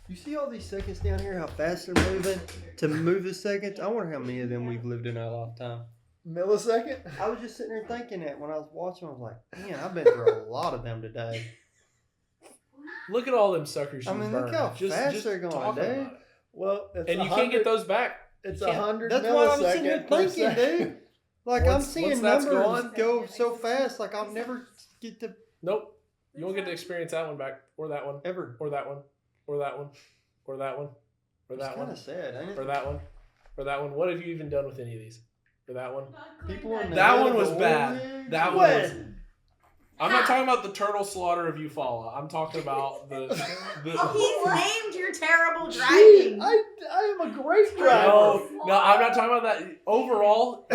You see all these seconds down here, how fast they're moving to move the seconds? I wonder how many of them we've lived in our lifetime. Millisecond? I was just sitting there thinking that when I was watching, I was like, man, I've been through a lot of them today. Look at all them suckers you I mean, burned. look how fast they're going, talk about dude. it. Well, it's And you can't get those back. It's You can't. 100 That's what I was sitting milliseconds here per thinking, second. dude. Like, I'm seeing that's numbers gone- go so fast, like I'll never get to Nope. You won't get to experience that one back, or that one, ever. or that one, or that one, or that one, or It's that kind one, of sad, ain't it? or that one, or that one. What have you even done with any of these? Or that one? People in the That head one of was the bad. warrior. That one was. I'm not talking about the turtle slaughter of Eufaula. I'm talking about the. Oh, he's named your terrible Gee, driving. I am a great driver. No, I'm not talking about that. Overall,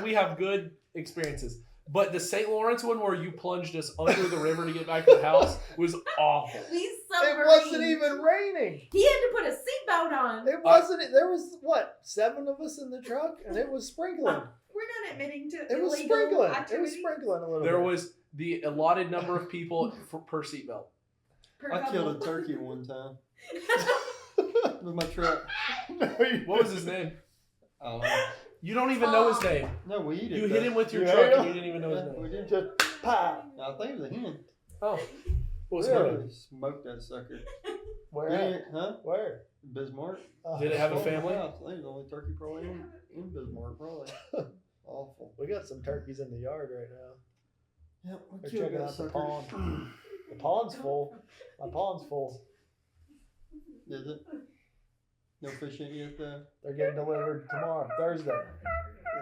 we have good experiences. But the St. Lawrence one where you plunged us under the river to get back to the house was awful. These It submarines. wasn't even raining. He had to put a seatbelt on. It wasn't. There was, what, 7 of us in the truck? And it was sprinkling. We're not admitting to It was illegal sprinkling. activity. It was sprinkling a little There bit. was the allotted number of people per seatbelt. Per I couple. killed a turkey one time with my truck. What was his name? I don't know. You don't even know his name. No, we eat it. You hit him with your You truck ate and him? you didn't even know his Yeah, we name. did. Just pop. I think it was a hen. Oh. What was Really? his name? Smoked that sucker. Where? Yeah, at? huh? Where? Bismarck. Oh, Did it have a Oh, family? wow, I think the only turkey probably in Bismarck, probably. Awful. We got some turkeys in the yard right now. Yep, we They're killed checking that out the sucker. pond. The pond's full. My pond's full. Is it? No fish in yet, though? They're getting delivered tomorrow, Thursday.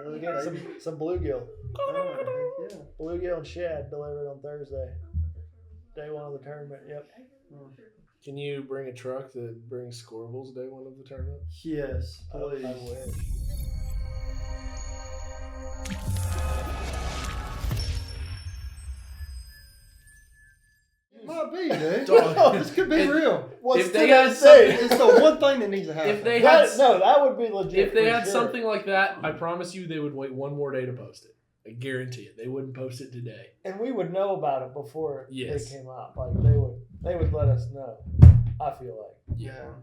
We're getting some bluegill. Oh, heck yeah. Bluegill and shad delivered on Thursday. Day 1 of the tournament, yep. Can you bring a truck that brings scorables day 1 of the tournament? Yes, please. I wish. Might be, dude. Dog. This could be If- real. What's If they today had say? It's the one thing that needs to happen. If they had, That would be legit. if they for had sure. something like that, I promise you they would wait 1 more day to post it. I guarantee it. They wouldn't post it today. And we would know about it before Yes. they came out. Like they would let us know. I feel like Yeah.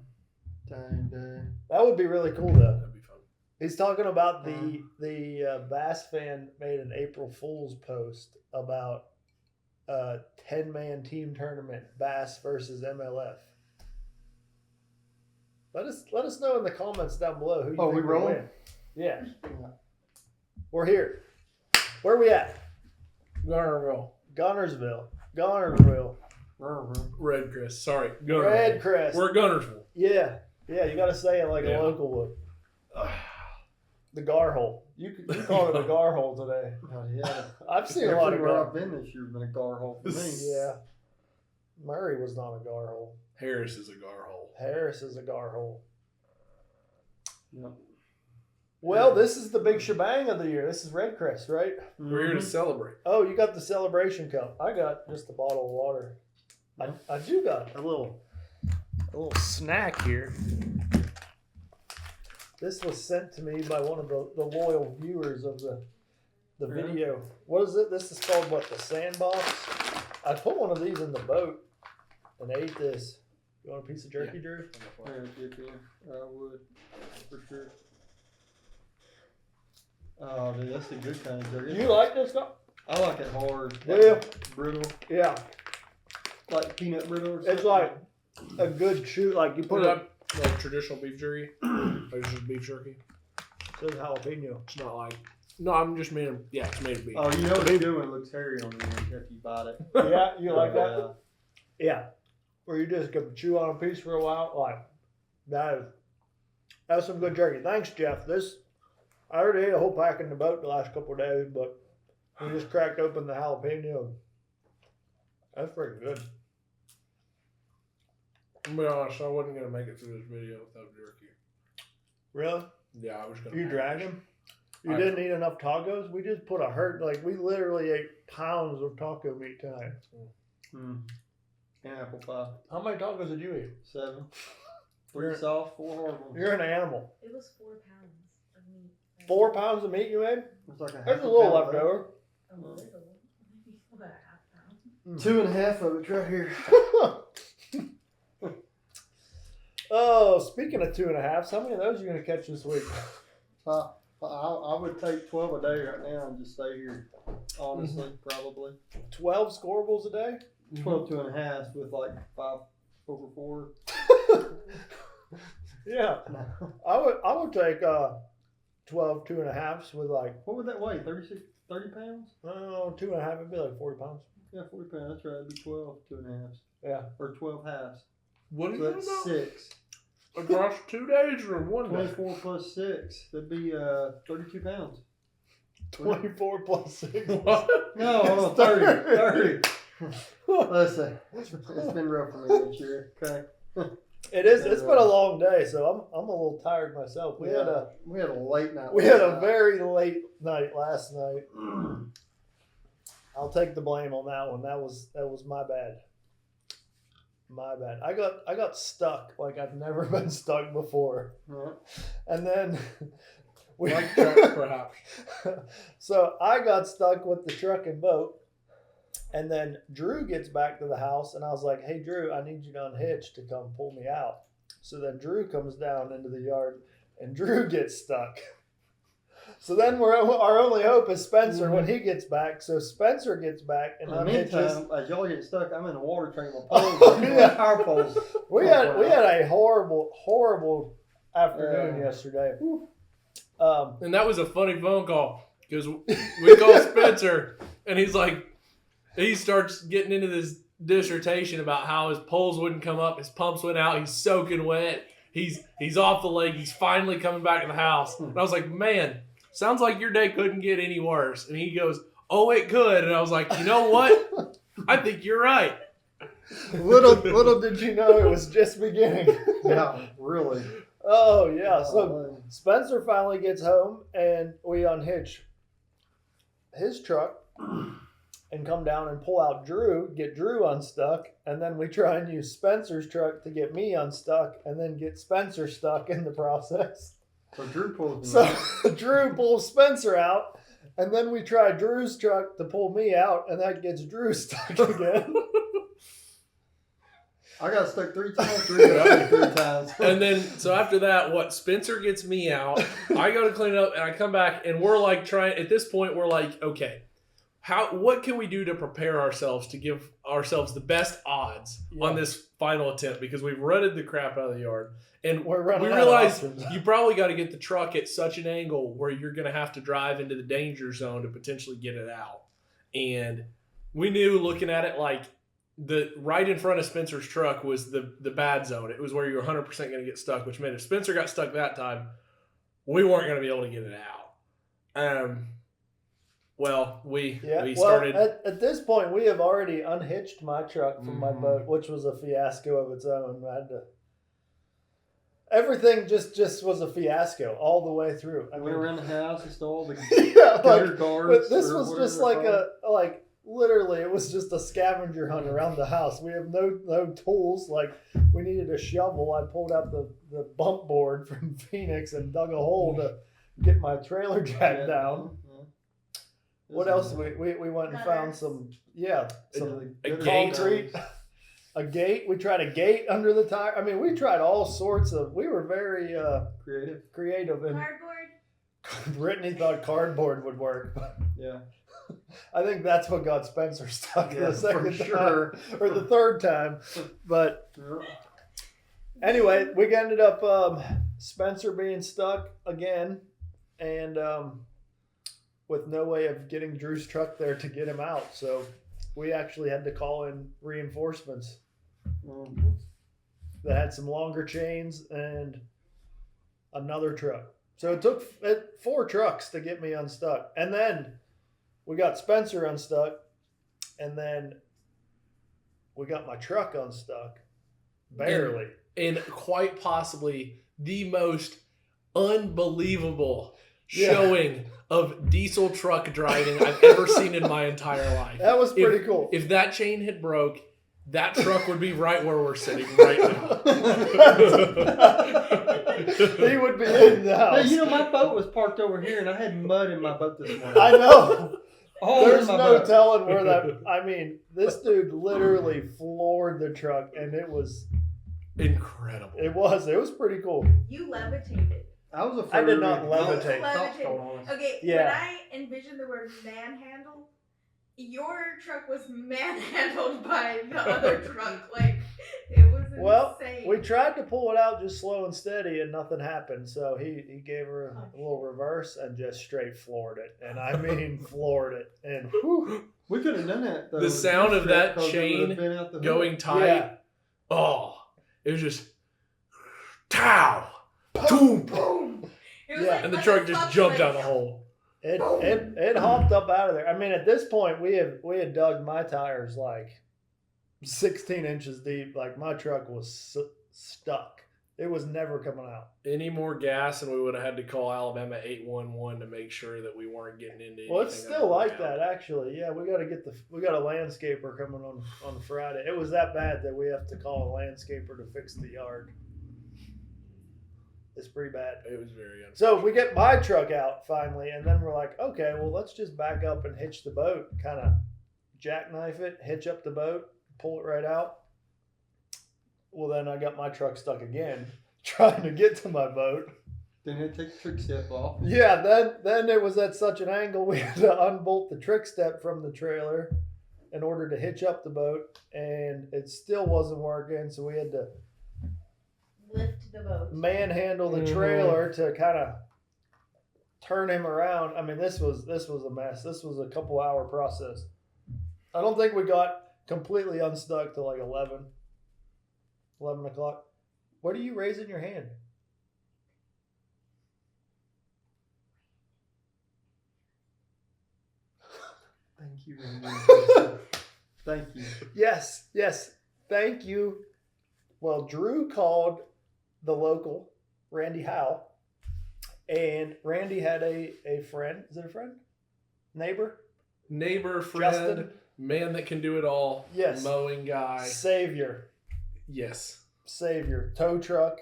Dang, dang. that would be really cool though. That'd be fun. He's talking about the Bass fan made an April Fool's post about 10-man team tournament Bass versus MLF. Let us know in the comments down below who you Oh, think we will rolling? win. Yeah. We're here. Where we at? Gunnersville. Gunnersville. REDCREST. Sorry. Gunnersville. REDCREST. We're Gunnersville. Yeah. You got to say it like Yeah. a local would. The gar hole. You called it a gar hole today. Oh, yeah. I've seen a lot of Everywhere gar. I've been this year has been a gar hole for me. Yeah. Murray was not a gar hole. Harris is a gar hole. Harris is a gar hole. Yep. Well, this is the big shebang of the year. This is REDCREST, right? We're here to celebrate. Oh, you got the celebration cup. I got just a bottle of water. I do got a little snack here. This was sent to me by one of the loyal viewers of the Really? video. What is it? This is called what? The SANDBOX? I put one of these in the boat and ate this. You want a piece of jerky, Drew? Yeah, I would, for sure. Oh, dude, that's a good kind of jerky. You like this stuff? I like it hard. Do Like you? Brittle. Yeah. Like peanut brittle or something. It's like a good chew. Like you put Put it up like traditional beef jerky. Like just beef jerky. says jalapeno. It's not like. No, I'm just made of. Yeah, it's made of beef. Oh, you know what it's doing? It looks hairy on the end after you bite it. Yeah, you like that? Yeah. Yeah. Where you just can chew on a piece for a while. Like that's some good jerky. Thanks, Jeff. I already ate a whole pack in the boat the last couple of days, but we just cracked open the jalapeno. That's pretty good. I'm gonna be honest, I wasn't gonna make it through this video without jerky. Really? Yeah, I was gonna. You dragged him? You I- didn't eat enough tacos? We just put a hurt, like we literally ate pounds of taco meat tonight. And apple pie. How many tacos did you eat? 7. 3 soft, 4 hard ones. You're an animal. It was 4 pounds of meat. 4 pounds of meat you made? It's like a There's half a little pound left over. A little. Maybe what, a half pound? 2.5 of it's right here. Oh, speaking of 2.5s, how many of those are you gonna catch this week? I would take 12 a day right now and just stay here. Honestly, probably 12 scorables a day? 12 2.5 with like 5 over 4. Yeah, I would take 12 2.5s with like What would that weigh? 30 pounds? 2.5. It'd be like 40 pounds. Yeah, 40 pounds. That's right. It'd be 12 2.5. Yeah, Or 12 halves. What are So you that's about? 6. Across 2 days or 1 day? 24 plus 6. That'd be 32 pounds. 24 plus 6. What? No, hold on, 30. 30. Listen, it's been rough for me this year. Okay. It is. It's been a long day, so I'm a little tired myself. We had a late night. We had a very late night last night. I'll take the blame on that one. That was my bad. My bad. I got stuck like I've never been stuck before. Right. And then we Like trucks, perhaps. So I got stuck with the truck and boat. And then Drew gets back to the house and I was like, "Hey Drew, I need you to unhitch to come pull me out." So then Drew comes down into the yard and Drew gets stuck. So then our only hope is Spencer when he gets back. So Spencer gets back and In the unhitches. meantime, as y'all get stuck, I'm in the water training my poles. Yeah. Power poles. We had a horrible afternoon yesterday. And that was a funny phone call because we called Spencer and he's like, he starts getting into this dissertation about how his poles wouldn't come up, his pumps went out, he's soaking wet, he's off the lake, he's finally coming back to the house. And I was like, "Man, sounds like your day couldn't get any worse." And he goes, "Oh, it could." And I was like, "You know what? I think you're right." Little did you know it was just beginning. Yeah, really. Oh yeah. So Spencer finally gets home and we unhitch his truck and come down and pull out Drew, get Drew unstuck, and then we try and use Spencer's truck to get me unstuck and then get Spencer stuck in the process. So Drew pulls me So out. Drew pulls Spencer out, and then we try Drew's truck to pull me out, and that gets Drew stuck again. I got stuck 3 times. Drew got out 3 times. And then, so after that, Spencer gets me out, I go to clean it up, and I come back, and we're like at this point, we're like, okay, what can we do to prepare ourselves to give ourselves the best odds on this final attempt? Because we've rutted the crap out of the yard. And we realize you probably got to get the truck at such an angle where you're going to have to drive into the danger zone to potentially get it out. And we knew looking at it like the right in front of Spencer's truck was the bad zone. It was where you were 100% going to get stuck, which meant if Spencer got stuck that time, we weren't going to be able to get it out. Well, we started. At this point, we have already unhitched my truck from my boat, which was a fiasco of its own. Everything just was a fiasco all the way through. I went around the house, installed the gutter guards. But this was just like literally, it was just a scavenger hunt around the house. We have no tools. Like we needed a shovel. I pulled out the bump board from Phoenix and dug a hole to get my trailer jack down. What else? We went and found some concrete. A gate. We tried a gate under the tire. I mean, we tried all sorts of. We were very creative. And Cardboard. Brittany thought cardboard would work. Yeah. I think that's what got Spencer stuck the second sure. time or the third time. But anyway, we ended up Spencer being stuck again, and with no way of getting Drew's truck there to get him out. So we actually had to call in reinforcements that had some longer chains and another truck. So it took 4 trucks to get me unstuck. And then we got Spencer unstuck, and then we got my truck unstuck. Barely. And quite possibly the most unbelievable showing of diesel truck driving I've ever seen in my entire life. That was pretty cool. If that chain had broke, that truck would be right where we're sitting right now. He would be in the house. Hey, my boat was parked over here, and I had mud in my boat this morning. I know. All There's in my no boat. telling where that. I mean, this dude literally floored the truck, and it was Incredible. It was pretty cool. You levitated. I was afraid. I did we not were gonna levitate. get tops going on us. Okay, Yeah. when I envisioned the word manhandle, your truck was manhandled by the other truck. Like, it was insane. Well, we tried to pull it out just slow and steady, and nothing happened. So he gave her a little reverse and just straight floored it. And I mean, floored it. And whew, We could have done that though. The sound of that because it chain would've been out the hood. going tight. Yeah. Oh, it was just tow, boom, Boom! It was Yeah. like and the when truck just fuck, jumped like, down the hole. It hopped up out of there. I mean, at this point, we had dug my tires like 16 inches deep. Like my truck was stuck. It was never coming out. Any more gas, and we would have had to call Alabama 811 to make sure that we weren't getting into anything. Well, it's still like underground. that actually. Yeah, we got a landscaper coming on Friday. It was that bad that we have to call a landscaper to fix the yard. It's pretty bad. It was very unfortunate. So we get my truck out finally, and then we're like, okay, well, let's just back up and hitch the boat, kind of jackknife it, hitch up the boat, pull it right out. Well, then I got my truck stuck again, trying to get to my boat. Then it take the trick step off. Yeah, then it was at such an angle we had to unbolt the trick step from the trailer in order to hitch up the boat, and it still wasn't working, so we had to Lift the boat. manhandle the trailer to kind of turn him around. I mean, this was a mess. This was a couple hour process. I don't think we got completely unstuck till like 11 o'clock. What are you raising your hand? Thank you, Randy. Thank you. Yes. Thank you. Well, Drew called the local, Randy Howe, and Randy had a friend. Is it a friend? Neighbor? Neighbor, friend, Justin? man that can do it all. Yes. Mowing guy. Savior. Tow truck.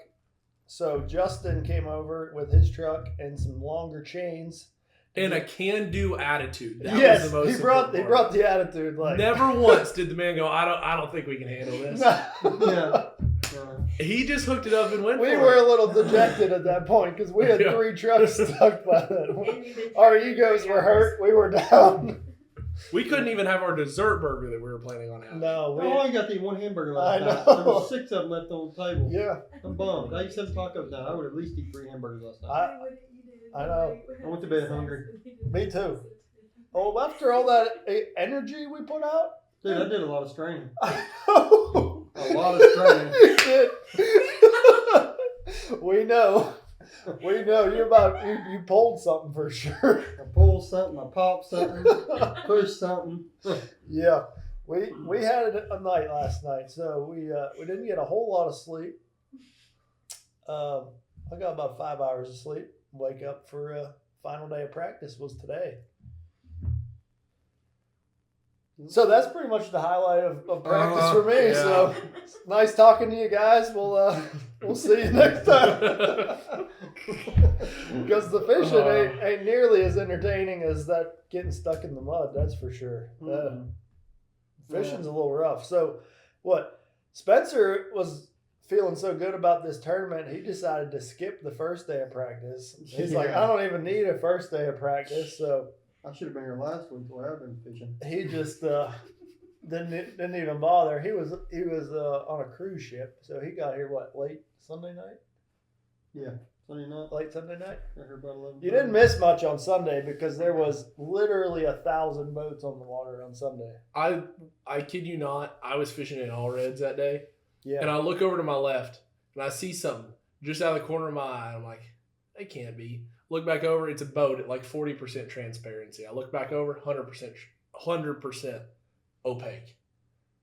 So Justin came over with his truck and some longer chains. And a can-do attitude. That Yes, was the most he brought important part. the attitude. Like Never once did the man go, I don't think we can handle this. Yeah. He just hooked it up and went We for were it. a little dejected at that point because we had Yeah. 3 trucks stuck by then. And you did Our try egos to were hurt. We were down. We couldn't even have our dessert burger that we were planning on having. No, I only got to eat one hamburger last I night. know. There was 6 of them left on the table. yeah, I'm bummed. I ate 7 tacos now. I would at least eat 3 hamburgers last night. I know. I went to bed hungry. Me too. Oh, after all that energy we put out, Dude, I did a lot of straining. I know. A lot of straining. You did. We know. You pulled something for sure. I pulled something, I popped something, pushed something. Yeah, we had a night last night, so we didn't get a whole lot of sleep. I got about 5 hours of sleep. Wake up for final day of practice was today. So that's pretty much the highlight of practice for me. Yeah. So it's nice talking to you guys. We'll see you next time. Because the fishing ain't nearly as entertaining as that getting stuck in the mud. That's for sure. Fishing's a little rough. So what? Spencer was feeling so good about this tournament, he decided to skip the first day of practice. He's like, I don't even need a first day of practice. So I should have been here last week where I've been fishing. he just didn't even bother. He was on a cruise ship, so he got here late Sunday night. Yeah, Sunday night. Late Sunday night. Got here about 11. You didn't miss much on Sunday because there was literally 1,000 boats on the water on Sunday. I kid you not, I was fishing in all reds that day. Yeah. And I look over to my left and I see something just out of the corner of my eye. I'm like, it can't be. Look back over, it's a boat at like 40% transparency. I look back over, 100% opaque.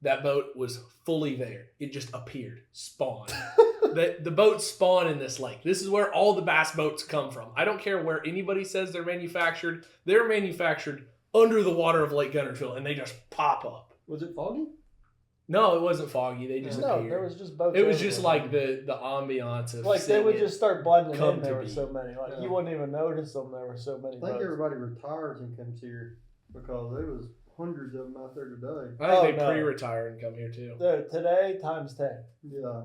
That boat was fully there. It just appeared, spawned. The boats spawn in this lake. This is where all the bass boats come from. I don't care where anybody says they're manufactured. They're manufactured under the water of Lake Guntersville, and they just pop up. Was it foggy? No, it wasn't foggy. They just No, appeared. there was just boats. It was everywhere. just like the ambiance of like they seeing would it. just start blending come in. There to were be. so many. Like Yeah. you wouldn't even notice them. There were so many I think boats. everybody retires and comes here because there was hundreds of them out there today. I think Oh, they no. pre-retire and come here too. Dude, today times 10. Yeah.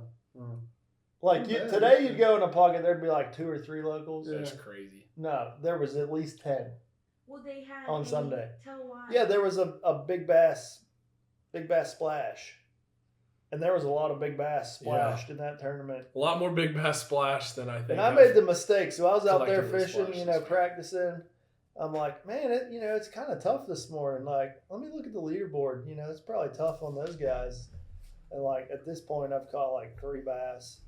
Like Yeah, today, yeah. you'd go in a pocket, there'd be like 2 or 3 locals. That's crazy. No, there was at least 10 Well, they had on Sunday. Tell why. Yeah, there was a big bass splash, and there was a lot of big bass splashed in that tournament. A lot more big bass splash than I think. And I made the mistake, so I was out there collectively fishing, splashed you know, this practicing. I'm like, man, it's kind of tough this morning. Like, let me look at the leaderboard. You know, it's probably tough on those guys. And like at this point, I've caught like 3 bass.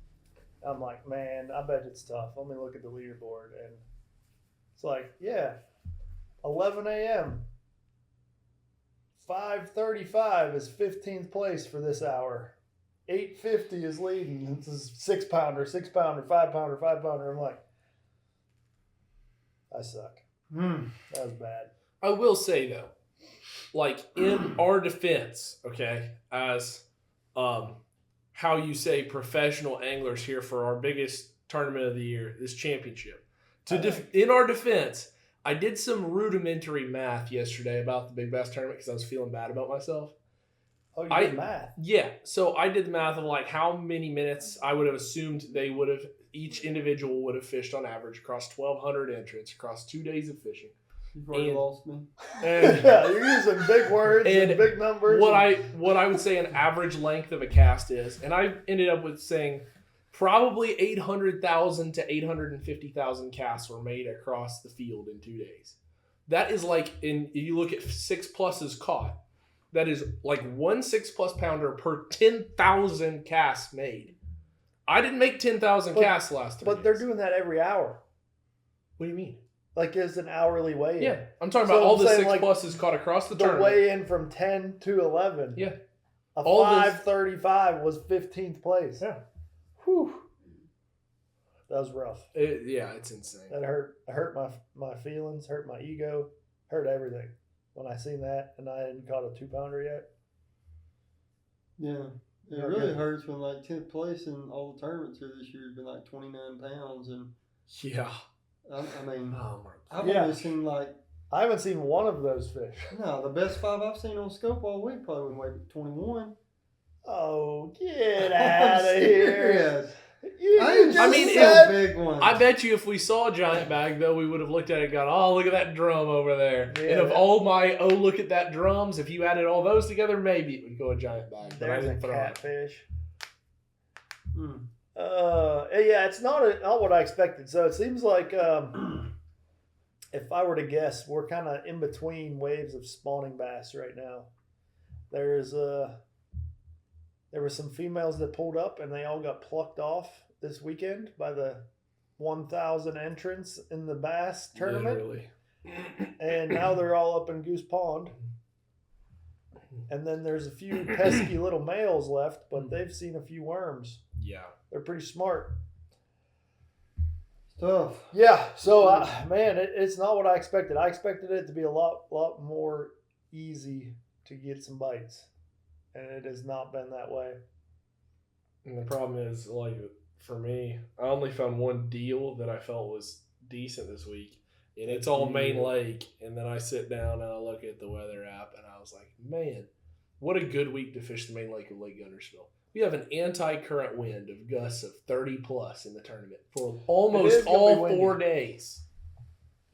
I'm like, man, I bet it's tough. Let me look at the leaderboard, and it's like, yeah, 11 a.m. 5:35 is 15th place for this hour. 8:50 is leading. This is 6-pounder, 6-pounder, 5-pounder, 5-pounder. I'm like, I suck. That was bad. I will say though, like in our defense, okay, as how you say professional anglers here for our biggest tournament of the year, this championship. In our defense, I did some rudimentary math yesterday about the Big Bass tournament because I was feeling bad about myself. Oh, you did math? Yeah, so I did the math of like how many minutes I would have assumed they would have, each individual would have fished on average across 1,200 entrants across 2 days of fishing. You've already lost me. And yeah, you're using big words and big numbers. What I would say an average length of a cast is, and I ended up with saying probably 800,000 to 850,000 casts were made across the field in 2 days. That is like, if you look at 6+ caught, that is like 1 6+ pounder per 10,000 casts made. I didn't make 10,000 casts last 3 days. But they're doing that every hour. What do you mean? Like it's an hourly weigh-in. Yeah, I'm talking about all the 6+ like, caught across the the tournament. weigh-in from 10 to 11. Yeah. A All 5:35 was 15th place. Yeah. Whew. That was rough. It's insane. That hurt. It hurt my feelings, hurt my ego, hurt everything when I seen that, and I hadn't caught a 2-pounder yet. Yeah. It really hurts when like 10th place in all the tournaments here this year has been like 29 pounds. And yeah. I mean, Oh my I've only seen like, I haven't seen one of those fish. no, the best 5 I've seen on scope all week probably went weigh 21. Oh, get out of here. I mean, it's a big one. I bet you if we saw a giant bag, though, we would have looked at it and gone, oh, look at that drum over there. Yeah, and of all my, oh, look at that drums, if you added all those together, maybe it would go a giant bag. But I there's a didn't throw it. catfish. Hmm. Yeah, it's not what I expected. So it seems like if I were to guess, we're kind of in between waves of spawning bass right now. There were some females that pulled up and they all got plucked off this weekend by the 1,000 entrants in the bass tournament. Literally. And now they're all up in Goose Pond. And then there's a few pesky little males left, but they've seen a few worms. Yeah. They're pretty smart. Tough. Yeah, so man, it's not what I expected. I expected it to be a lot more easy to get some bites, and it has not been that way. And the problem is, like, for me, I only found one deal that I felt was decent this week, and it's all Main Lake. And then I sit down and I look at the weather app, and I was like, man, what a good week to fish the Main Lake of Lake Guntersville. We have an anti-current wind of gusts of 30+ in the tournament for almost all 4 days.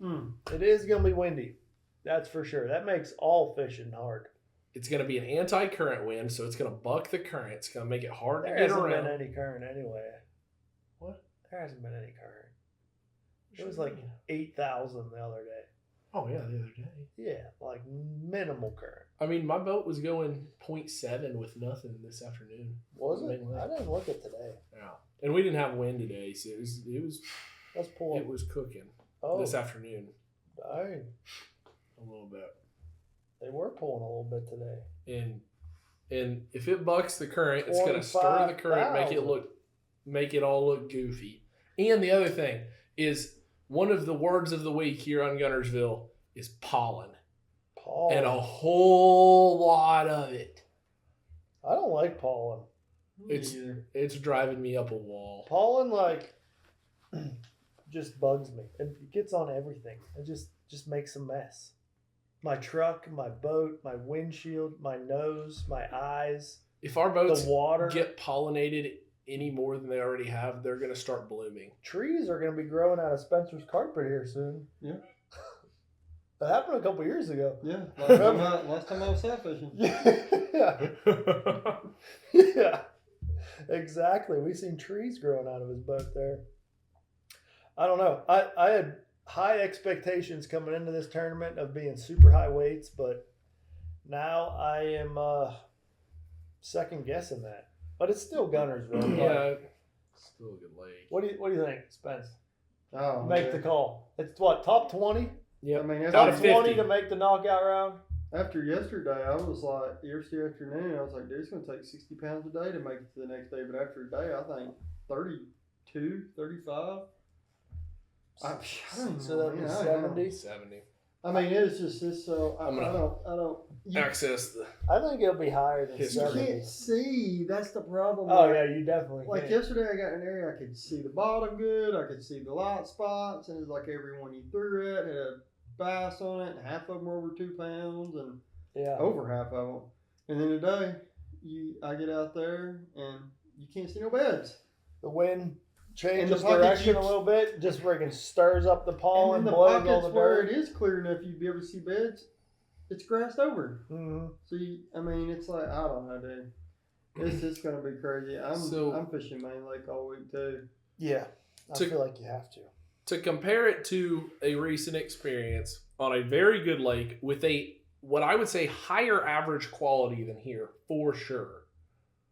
It is going to be windy. That's for sure. That makes all fishing hard. It's going to be an anti-current wind, so it's going to buck the current. It's going to make it hard to There get hasn't around. been any current anyway. What? There hasn't been any current. It was like 8,000 the other day. Oh, yeah, the other day. Yeah, like minimal current. I mean, my boat was going 0.7 with nothing this afternoon. Was it? Main Lake. I didn't look at today. Yeah. And we didn't have wind today, so Let's pull up. it was cooking this afternoon Dang. a little bit. They were pulling a little bit today. And if it bucks the current, it's going to stir the current, make it all look goofy. And the other thing is, one of the words of the week here on Guntersville is pollen. Pollen. And a whole lot of it. I don't like pollen. It's driving me up a wall. Pollen, like, just bugs me. It gets on everything. It just makes a mess. My truck, my boat, my windshield, my nose, my eyes. If our boats the water. get pollinated any more than they already have, they're going to start blooming. Trees are going to be growing out of Spencer's carpet here soon. Yeah. That happened a couple years ago. Yeah. Last time I was salmon fishing. Yeah. Yeah. Exactly. We seen trees growing out of his boat there. I don't know. I had high expectations coming into this tournament of being super high weights, but now I am second guessing that. But it's still Gunnersville. Yeah. Still a good lake. What do you think, Spence? Oh, Make the call. It's what, top 20? Yeah. I mean, Top Top 50. 20 to make the knockout round? after yesterday, I was like, yesterday afternoon, I was like, dude, it's going to take 60 pounds a day to make it to the next day. But after today, I think 32, 35. So that'd be 70. 70. I mean, it's just this. So I don't. Access the. I think it'll be higher than History. You 70. can't see. That's the problem. Oh, Like- yeah, you definitely Like can. yesterday, I got in an area I could see the bottom good. I could see the light spots, and it's like everyone you threw it had a bass on it, and half of them were over 2 pounds, and Yeah. over half of them. And then today, I get out there and you can't see no beds. The wind changes pockets direction you- a little bit, just freaking stirs up the And pollen, in the blows all pockets the where dirt. it is clear enough you'd be able to see beds, it's grassed over. Mm-hmm. So I mean, it's like I don't know, dude. It's just gonna be crazy. I'm fishing Main Lake all week too. Yeah, I To- feel like you have to. To compare it to a recent experience on a very good lake with what I would say higher average quality than here, for sure.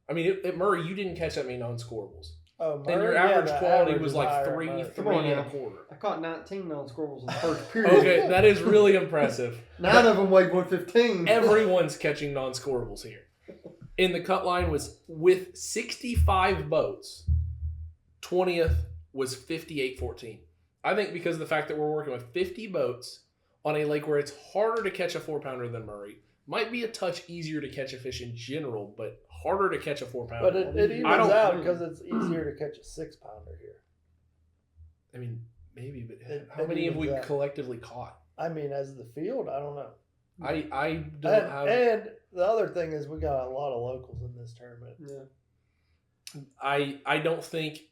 I mean, at Murray, you didn't catch that many non-scorables. Oh, And your Murray, yeah, average the quality average was is like higher at three Murray. Come on and now. a quarter. I caught 19 non-squirrels in the first period. Okay, that is really impressive. 9 of them weighed 115. Everyone's catching non-scorables here. And the cut line was with 65 boats. 20th was 58-14. I think because of the fact that we're working with 50 boats on a lake where it's harder to catch a 4-pounder than Murray, might be a touch easier to catch a fish in general, but harder to catch a 4-pounder. But it evens I don't- out because it's easier to catch a 6-pounder here. I mean, maybe, but how It many have we evens out. collectively caught? I mean, as the field, I don't know. I don't have. And the other thing is we got a lot of locals in this tournament. Yeah. I don't think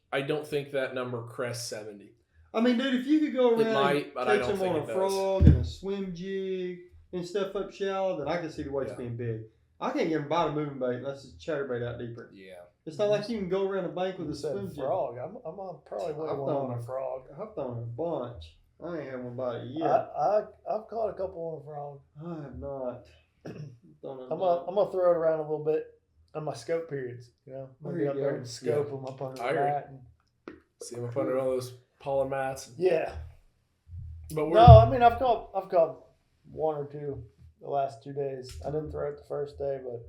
that number crests 70. I mean, dude, if you could go It around might, but I catch don't them on think a it does. frog and a swim jig and stuff up shallow, then I can see the weights Yeah. being big. I can't get them by the moving bait unless it's chatterbait out deeper. Yeah. It's not like you can go around a bank with You a said swim jig. frog. I'm on probably way I've one thrown on a frog. I've thrown a bunch. I ain't had one bite yet. I've caught a couple on a frog. I have not. Thrown a I'm bunch. gonna throw it around a little bit on my scope periods. You know, I'm There gonna you get up there go. and scope them up under I the agree. mat. And, See them up under all those pollen mats. yeah. But we're, No, I mean I've caught one or two the last 2 days. I didn't throw it the first day, but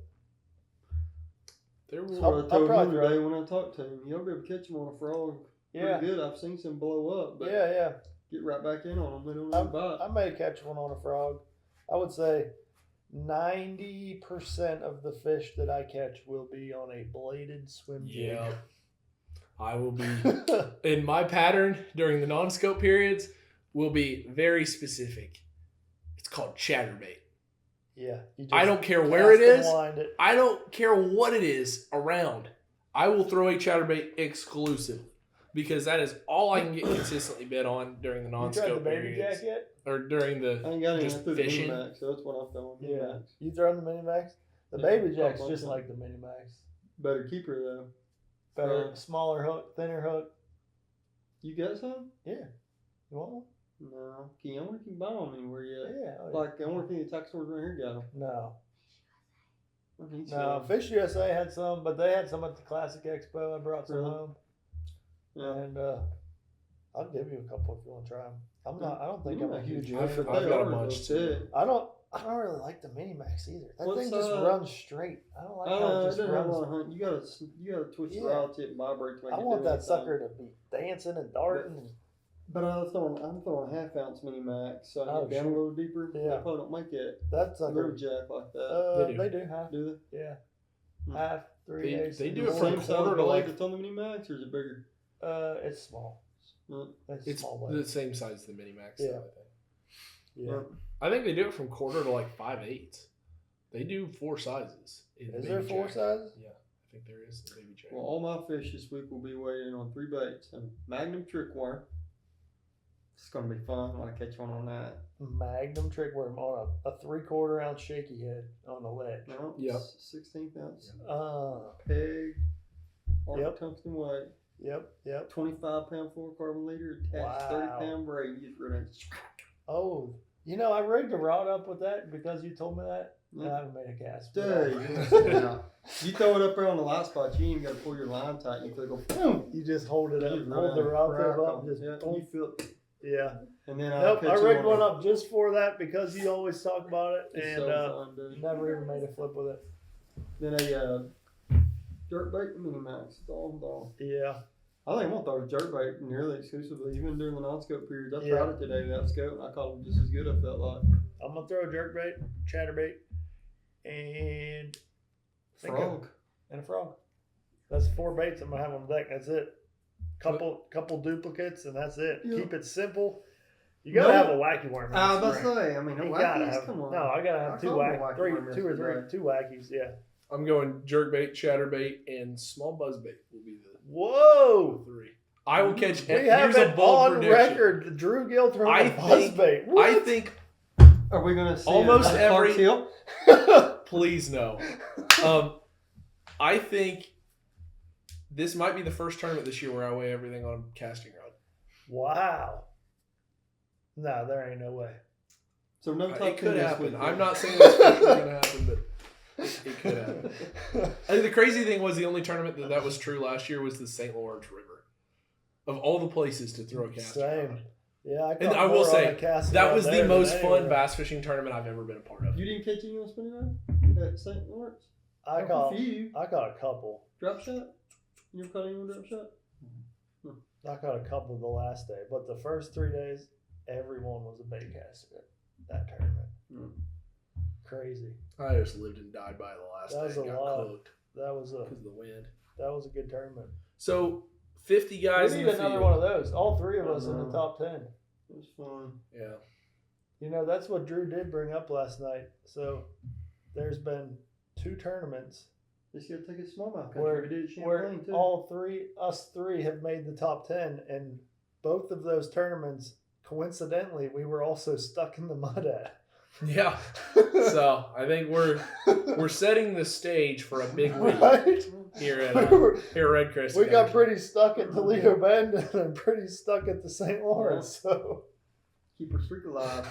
there That's will. what I I'll told probably him today when I talked to him. You'll be able to catch them on a frog. yeah, Pretty good. I've seen some blow up, but yeah. get right back in on them. They don't even bite. I may catch one on a frog. I would say 90% of the fish that I catch will be on a bladed swim jig. Yeah. I will be in my pattern during the non-scope periods will be very specific. It's called chatterbait. Yeah. You just I don't care where it cast and is. wind it. I don't care what it is around. I will throw a chatterbait exclusively because that is all I can get consistently bit on during the You tried the non-scope baby periods. jack yet? Or during I the ain't got any just through the fishing. Minimax, so that's what I'm throwing. Yeah. Minimax. You throwing the mini max? The Yeah, baby jack's I'll just bunch like the mini max. Better keeper though. Better, Right. smaller hook, thinner hook. You got some? Yeah. You want one? No. I wonder if you can buy them anywhere yet. Yeah. oh, yeah. Like, I wonder if any tax stores around here got them. No. I need No. some. Fish USA had some, but they had some at the Classic Expo. I brought some Really? home. Yeah. And I'll give you a couple if you want to try them. I don't think I'm a huge fan, I've but got they a are bunch, legit. too. I don't really like the mini max either. That What's, thing just runs straight. I don't like how it it just doesn't have a runs. lot of hunt. You gotta twist the Yeah. rod tip and vibrate to make I it want do that anything. sucker to be dancing and darting. And, But I'm throwing a half-ounce mini max, so I Oh, get down sure. a little deeper. Yeah. They probably don't make it. that's like Little a, jack like that. They do. they do half. Do Yeah. Hmm. Half, 3/8. they do they? it The from same size quarter to blade like. that's on the mini max, or is it bigger? It's small. No. It's It's small the blade. same size as the mini max. Yeah. Though, I think. Yeah. I think they do it from quarter to like 5/8. They do 4 sizes. in Is baby there 4 jack. sizes? Yeah, I think there is. Maybe check. Well, all my fish this week will be weighing on 3 baits. A Magnum trick worm. It's going to be fun when I catch one on that. Magnum trick worm on a 3/4 ounce shaky head on the ledge. No, Yep. 16th ounce. Peg. Arc tungsten weight. Yep. 25 pound fluorocarbon leader attached 30 pound braid. You just run it. Oh, I rigged a rod up with that because you told me that. Yeah. And I haven't made a cast. Dude, you throw it up there on the light spot, you ain't got to pull your line tight. You feel go boom. You just hold it up, You hold the rod tip up, on. just Yeah, boom. you feel. Yeah. And then I rigged one up just for that because you always talk about it, It's and so fun, dude. never even made a flip with it. Then a jerkbait mini max. It's all. Yeah. I think I'm gonna throw a jerkbait nearly exclusively, even during the non-scope periods. I Yeah. tried it today without scope, and I caught them just as good. I felt like I'm gonna throw a jerkbait, chatterbait, and frog. and a frog. That's 4 baits I'm gonna have on deck. That's it. Couple duplicates, and that's it. Yeah. Keep it simple. You gotta have a wacky worm. I was about to say. I mean, You no gotta wackies. have. Come on. No, I gotta have I two called them wacky, wacky worm two or three, yesterday. 2 wackies. Yeah. I'm going jerkbait, chatterbait, and small buzzbait will be the Whoa. 3. I will catch. We Here's have a it bold on prediction. record. Drew Gill throwing I a think- buzzbait. I What? think Are we gonna see Almost a every- Clark Hill? Please no. I think this might be the first tournament this year where I weigh everything on casting rod. Wow. No, there ain't no way. So no top It could 10 this happen. week. I'm not saying that's for sure going to happen, but it could happen. I think the crazy thing was the only tournament that was true last year was the St. Lawrence River. Of all the places to throw a casting Same. rod. Yeah, And I will say, that was the there most than fun anywhere. bass fishing tournament I've ever been a part of. You didn't catch any on spinning rod at St. Lawrence? I A caught few. a couple. Drop shot? You ever caught anyone drop shot? I caught a couple the last day, but the first 3 days, everyone was a bait caster at that tournament. Mm. Crazy. I just lived and died by the last That was day. a Got lot. cooked That was because of the wind. a good tournament. So 50 guys We in need the another field. one of those. All 3 of us in the know. top 10. It was fun. Yeah. That's what Drew did bring up last night. So there's been 2 tournaments Just gotta take a smallmouth Where- country. We did it at where Champlain too. us three have made the top 10, and both of those tournaments, coincidentally, we were also stuck in the mud at. Yeah. So I think we're setting the stage for a big week Right? here at REDCREST. We got pretty stuck at Toledo Bend and pretty stuck at the St. Lawrence. So, Keep our streak alive.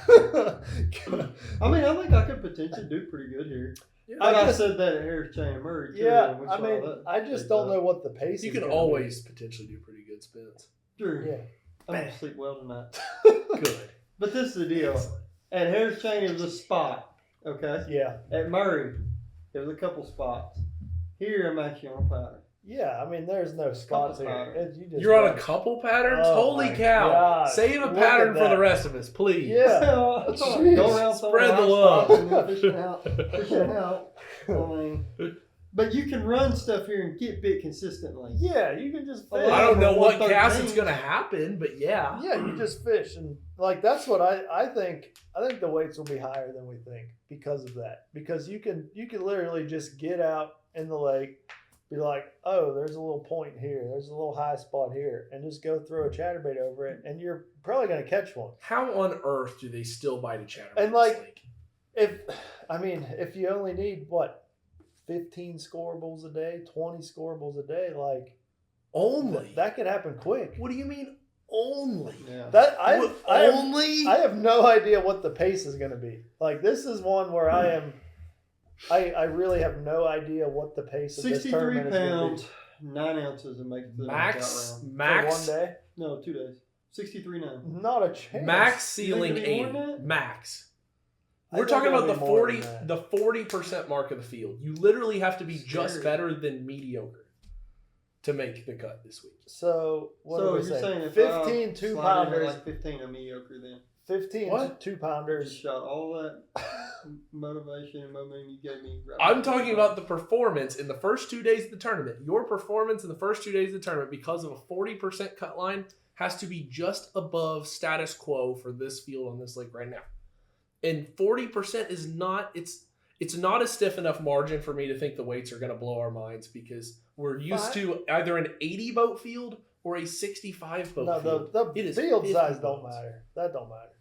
I mean, I think I could potentially do pretty good here. I I guess- said that at Harris Chain and Murray too. yeah, and we I saw mean, that I just big don't time. know what the pace You is can gonna always potentially do pretty good spins. Drew, be. Yeah. I'm gonna sleep well tonight. Good. But this is the deal. Excellent. At Harris Chain, it was a spot. Okay. Yeah. At Murray, it was a couple spots. Here, I'm actually on pattern. Yeah, I mean, there's no spots Couple here. patterns. You just You're on run. a couple patterns? Oh Holy my cow. gosh. Save a Look pattern at for the that. rest of us, please. Yeah. Jeez. Go around Spread the throwing love. spots and then fishing out. I mean, but you can run stuff here and get bit consistently. Yeah, you can just fish. I don't know what 113. cast it's going to happen, but yeah. Yeah, you just fish, and like that's what I think. I think the weights will be higher than we think because of that. Because you can literally just get out in the lake, be like, oh, there's a little point here, there's a little high spot here, and just go throw a chatterbait over it, and you're probably gonna catch one. How on earth do they still bite a chatterbait? And, like, this week? If you only need 15 scorables a day, 20 scorables a day, like Only? that could happen quick. What do you mean only? Yeah. That Only? I have no idea what the pace is going to be. Like, this is one where I really have no idea what the pace of this 63 tournament is going to pounds, 9 ounces, and make it to the Max, knockout round. max, For one day? No, 2 days. 63 now. Not a chance. max ceiling You think it'll be more 80. than that? Max. I We're think talking it'll about be the more 40, than that. the 40% mark of the field. You literally have to be just Scary. better than mediocre to make the cut this week. So, what So do we you're say? saying if 15 I 2 slide in pounders. like 15 of mediocre then? 15 What? 2 Just pounders. shot all that motivation and momentum you gave me. Right I'm back. talking about the performance in the first 2 days of the tournament. Your performance in the first 2 days of the tournament, because of a 40% cut line, has to be just above status quo for this field on this lake right now. And 40% is not, it's not a stiff enough margin for me to think the weights are going to blow our minds because we're used to either an 80 boat field or a 65 boat field. No, the field size don't boats. matter. That don't matter.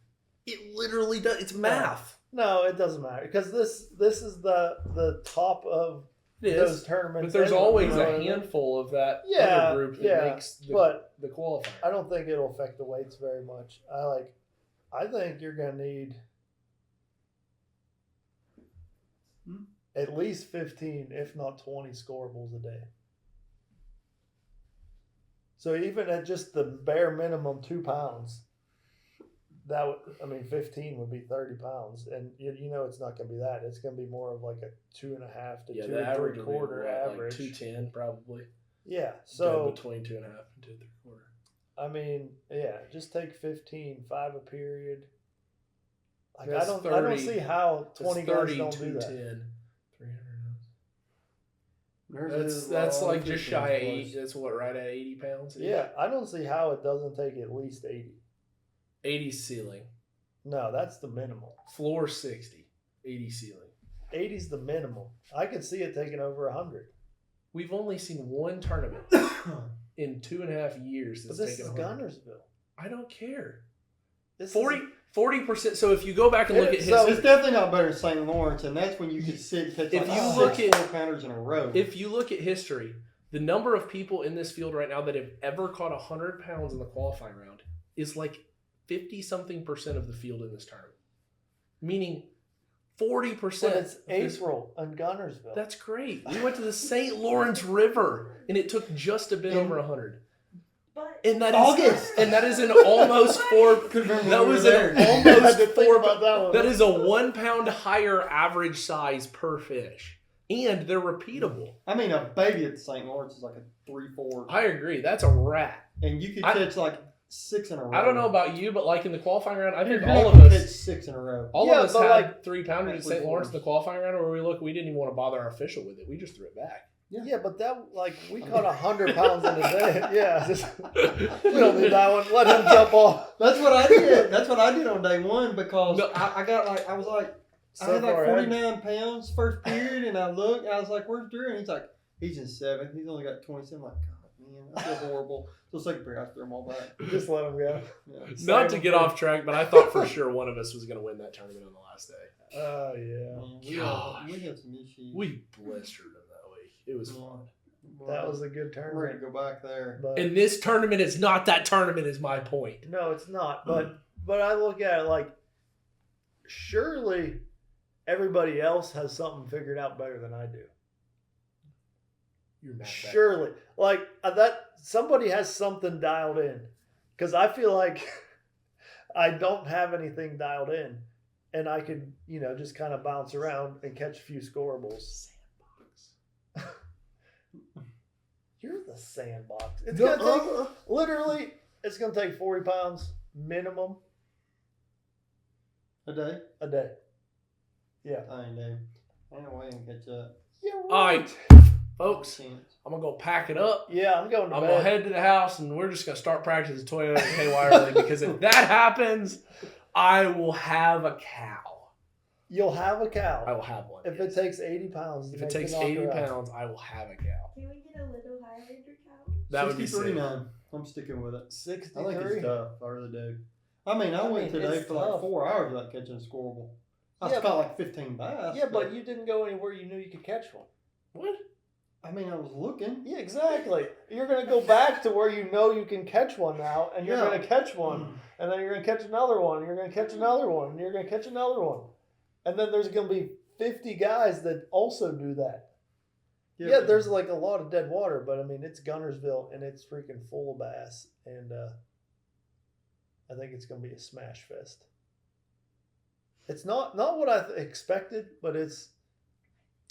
It literally does. It's math. No, it doesn't matter because this is the top of those tournaments. But there's anyway, always you know a what I mean? handful of that other group that makes the qualifier. I don't think it'll affect the weights very much. I think you're gonna need at least 15, if not 20 scorables a day. So even at just the bare minimum 2 pounds, 15 would be 30 pounds, and you know it's not going to be that. It's going to be more of like a 2.5 to 2 3/4 average. Like 210 probably. Yeah, so between 2.5 and 2 3/4. I mean, yeah, just take 15, 5 a period. Like That's I don't see how 20 guys 30, don't do that. 210, 300. That's like just shy of 80. That's what, right at 80 pounds? Yeah, I don't see how it doesn't take at least 80. 80 ceiling. No, that's the minimum. Floor 60. 80 ceiling. 80's the minimum. I could see it taking over 100. We've only seen one tournament in 2.5 years But that's this taken is 100. Gunnersville. I don't care. This 40%. So if you go back and look at So history, it's definitely not better than St. Lawrence, and that's when you could sit and catch If like you 6 look at- 4-pounders in a row. if you look at history, the number of people in this field right now that have ever caught 100 pounds in the qualifying round is like 50-something% of the field in this tournament. Meaning 40%. But it's April in Gunnersville. That's great. We went to the St. Lawrence River, and it took just a bit over 100. But And that is August. and that is an almost 4. That was an almost 4. about that one. That is a 1 pound higher average size per fish, and they're repeatable. I mean, a baby at the St. Lawrence is like a 3-4, I agree. That's a rat. and you could catch like 6 in a row. I don't know about you, but like in the qualifying round, I think You're all not of gonna us. catch 6 in a row. All Yeah, of us but had like 3-pounders at St. Lawrence in the qualifying round where we didn't even want to bother our official with it. We just threw it back. Yeah, but that we caught 100 pounds in a day. Yeah, we don't need that one. Let him jump off. That's what I did. That's what I did on day one because No. I got like I had like 49 pounds first period, and I looked. I was like, "Where's Drew?" And he's in 7th. He's only got 27. I'm like, God, man, I feel horrible. So second period, I threw them all back. Just let him go. Yeah. Not to get off track, but I thought for sure one of us was going to win that tournament on the last day. Oh yeah, We had some issues. We blistered them that week. It was fun. that was a good I'm ready tournament. to go back there. But And this tournament is not that tournament, is my point. no, it's not. But I look at it like surely everybody else has something figured out better than I do. You're mad. Surely, like that somebody has something dialed in, because I feel like I don't have anything dialed in, and I could just kind of bounce around and catch a few scorables. SANDBOX. You're the sandbox. It's gonna take literally. It's gonna take 40 pounds minimum A day? a day. Yeah. I ain't know. Ain't no way I can catch up. Yeah. All right, folks, Chance. I'm going to go pack it up. Yeah, I'm going to I'm bed. going to head to the house, and we're just going to start practicing Toyota KY League, because if that happens, I will have a cow. You'll have a I cow will have one. if yes. it takes 80 pounds. If it takes 80 pounds, I will have a cow. can we get a little higher your cow? That would be 63.9. I'm sticking with it. 63. I think it's tough. I really do. I went today it's for like tough. 4 hours without catching a scoreable. I Yeah, caught like 15 bass. Yeah, but you didn't go anywhere you knew you could catch one. What? I was looking. Yeah, exactly. You're going to go back to where you know you can catch one now, and you're Yeah. going to catch one, and then you're going to catch another one, and you're going to catch another one, and you're going to catch another one. And then there's going to be 50 guys that also do that. Yeah, there's like a lot of dead water, but it's Gunnersville, and it's freaking full of bass, and I think it's going to be a smash fest. It's not what I expected, but it's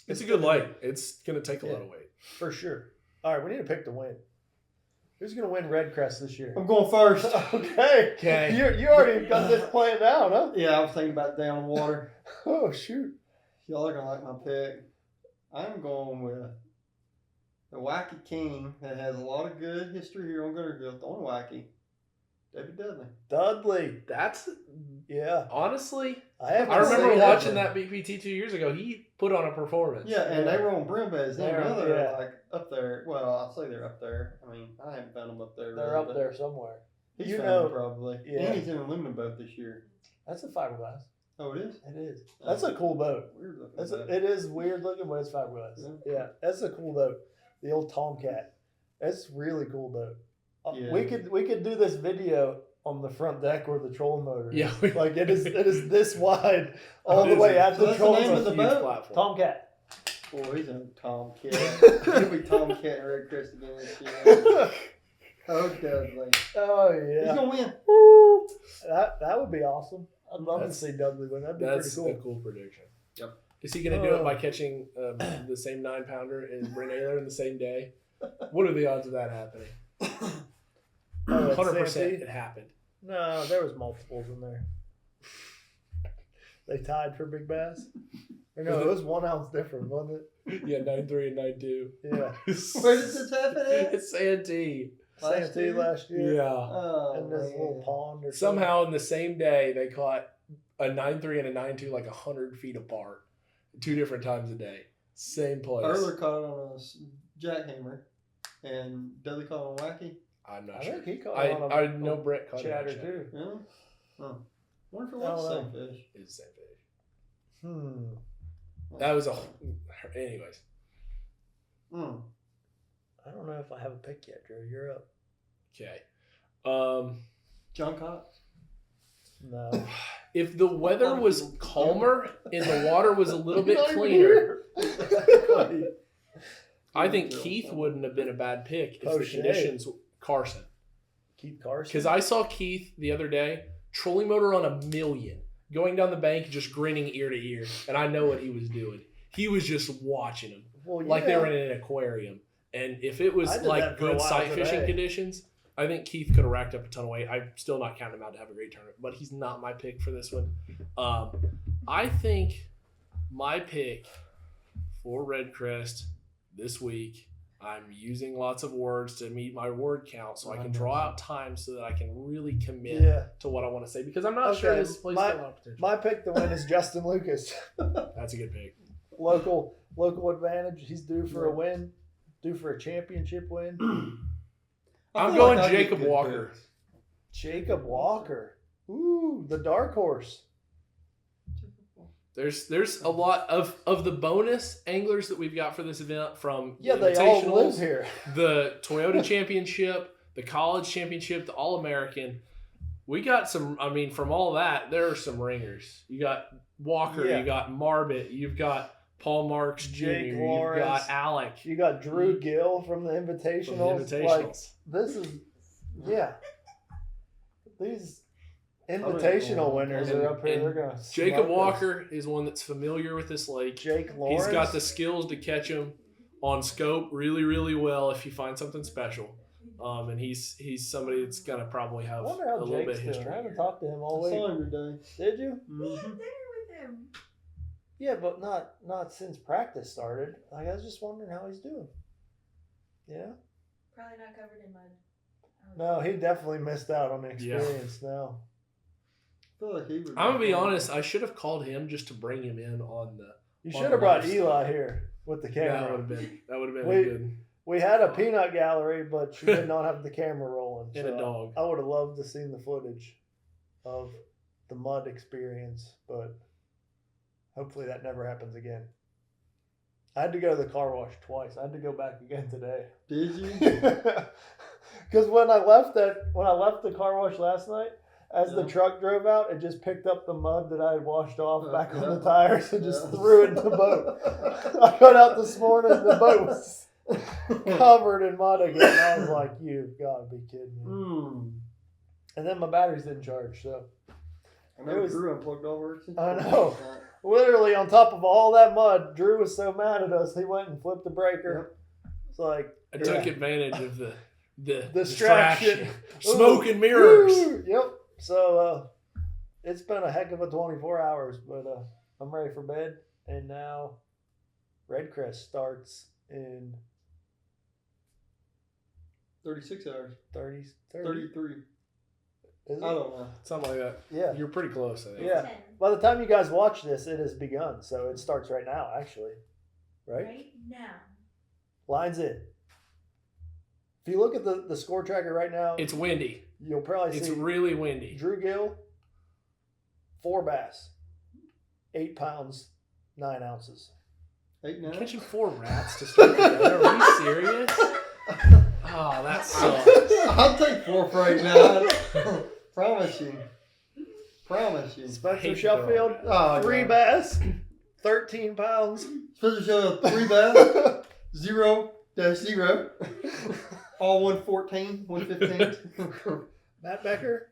It's a good light. It's going to take a lot of weight. for sure. All right, we need to pick the win. Who's going to win REDCREST this year? I'm going first. Okay. Okay. You already got this planned out, huh? Yeah, I was thinking about down water. Oh, shoot. Y'all are going to like my pick. I'm going with the Wacky King that has a lot of good history here on Gunnersville. Throwing Wacky. David Dudley. Dudley. That's Yeah. honestly. I remember seen watching that. that BPT 2 years ago. He put on a performance. Yeah, and they were on brim beds. They're Yeah. like up there. Well, I'll say they're up there. I mean, I haven't found them up there. They're really, up but there somewhere. He's You found know- them probably. yeah. And he's in an aluminum boat this year. That's a fiberglass. Oh, it is? It is. That's a cool boat. Weird looking That's boat. it is weird looking, but it's fiberglass. Yeah, that's a cool boat. The old Tomcat. That's a really cool boat. Yeah. We could do this video on the front deck where the trolling motor is. Yeah. Like it is this wide all the Is way it? at So the that's the trolling name of motor. the boat? Platform. Tomcat. Boy, he's a Tomcat. He'll be Tomcat and REDCREST again this year. Oh, Dudley. Oh He's yeah. going to win. Woo. That would be awesome. I'd love to see Dudley win. That'd be That's pretty a cool. cool prediction. Yep. Is he going to do it by catching the same 9-pounder as Brent Ayler in the same day? What are the odds of that happening? Oh, 100% Santee? it happened. No, there was multiples in there. They tied for big bass. Or no, it was 1 ounce different, wasn't it? Yeah, 9.3 and 9.2. Yeah. Where does this happen at? It's Santee. Santee last year. Yeah. Oh, In this man. little pond or Somehow in the same day they caught a 9.3 and a 9.2 like 100 feet apart, 2 different times a day, same place. Erler caught it on a jackhammer, and Dudley caught it on wacky. I'm not I sure. think he caught I know Brett caught chatter it. too. Yeah. Huh. Wonder if it I was the don't same fish. It's the same fish. That That was a. Anyways, Mm. I don't know if I have a pick yet, Drew. You're up. okay. John Cox. No. If the weather was calmer and the water was a little bit Not even cleaner, here. I think Keith wouldn't have been a bad pick if the O'Shea. conditions. Carson, Keith Carson. because I saw Keith the other day, trolling motor on 1,000,000, going down the bank just grinning ear to ear, and I know what he was doing. He was just watching them like they were in an aquarium. And if it was I did like that for a good while sight fishing today. conditions, I think Keith could have racked up a ton of weight. I'm still not counting him out to have a great tournament, but he's not my pick for this one. I think my pick for REDCREST this week, I'm using lots of words to meet my word count so I can draw out time so that I can really commit to what I want to say, because I'm not sure Okay, this place has a lot of potential. My pick to win is Justin Lucas. That's a good pick. Local advantage. He's due for a win. Due for a championship win. I'm feel going like I get Jacob good Walker. picks. Jacob Walker. Ooh, the dark horse. There's a lot of the bonus anglers that we've got for this event, from Yeah, the they all Invitationals, live here. the Toyota Championship, the College Championship, the All-American. We got some, I mean, from all that, there are some ringers. You got Walker, Yeah. you got Marbit, you've got Paul Marks Jr., Jake you've Lawrence. got Alec You got Drew Gill from the Invitationals. from the Like, Invitationals. this is, yeah. These Invitational winners are up here. And They're going to Jacob Walker is one that's familiar with this lake. Jake Lawrence. He's got the skills to catch him on scope really, really well if you find something special. And he's somebody that's gonna probably I have wonder a how little bit Jake's of doing. history. I haven't talked to him all I week. saw him today. Did you? We had Mhm. dinner with him. Yeah, but not since practice started. Like, I was just wondering how he's doing. Yeah. Probably not covered in mud. No, he definitely missed out on the Yeah. experience now. I feel like he would. I'm gonna be honest. I should have called him just to bring him in on the. You On should the have brought live Eli here with the That camera. would have been Wait. good. We had a peanut gallery, but she did not have the camera rolling. And a dog. I would have loved to seen the footage of the mud experience, but hopefully that never happens again. I had to go to the car wash twice. I had to go back again today. Did you? Because when I left the car wash last night, as the Yeah. truck drove out, it just picked up the mud that I had washed off back on Yeah. the tires and just Yeah. threw it in the boat. I got out this morning, the boat was covered in mud again. I was like, "You've got to be kidding me!" Hmm. And then my batteries didn't charge, so I know It was- Drew unplugged all of it. I know. literally on top of all that mud, Drew was so mad at us, he went and flipped the breaker. It's like I took advantage of the distraction. Smoke and mirrors. Woo! Yep. So it's been a heck of a 24 hours, but I'm ready for bed. And now REDCREST starts in 36 hours. 30. 33. Is it? I don't know. Something like that. Yeah. You're pretty close, I think. Yeah. 10. By the time you guys watch this, it has begun. So it starts right now, actually. Right? Right now. Line's in. If you look at the score tracker right now, It's windy. you'll probably It's see really windy. Drew Gill, 4 bass, 8 pounds, 9 ounces. 8, 9. Catching 4 rats to start together. Are you serious? Oh, that sucks. I'll take 4 for 8, 9. Promise you. Spencer hate Shuffield, Oh, 3 God. bass, 13 pounds. Spencer Sheffield 3 bass. 0-0. All 114, 115. Matt Becker,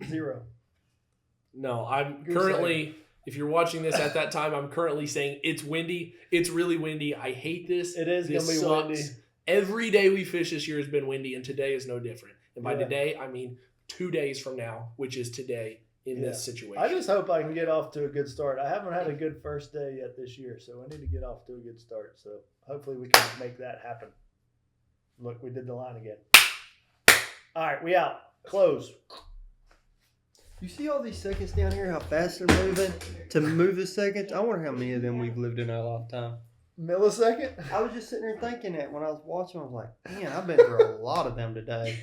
0. No, I'm Goose currently, if you're watching this at that time, I'm currently saying it's windy. It's really windy. I hate this. It is This going to be sucks. windy. Every day we fish this year has been windy, and today is no different. And by Yeah. today, I mean 2 days from now, which is today in this situation. I just hope I can get off to a good start. I haven't had a good first day yet this year, so I need to get off to a good start. So hopefully we can make that happen. Look, we did the line again. All right, we out. Close. You see all these seconds down here, how fast they're moving? To move the seconds, I wonder how many of them we've lived in our lifetime. Millisecond? I was just sitting there thinking that when I was watching, I was like, man, I've been through a lot of them today.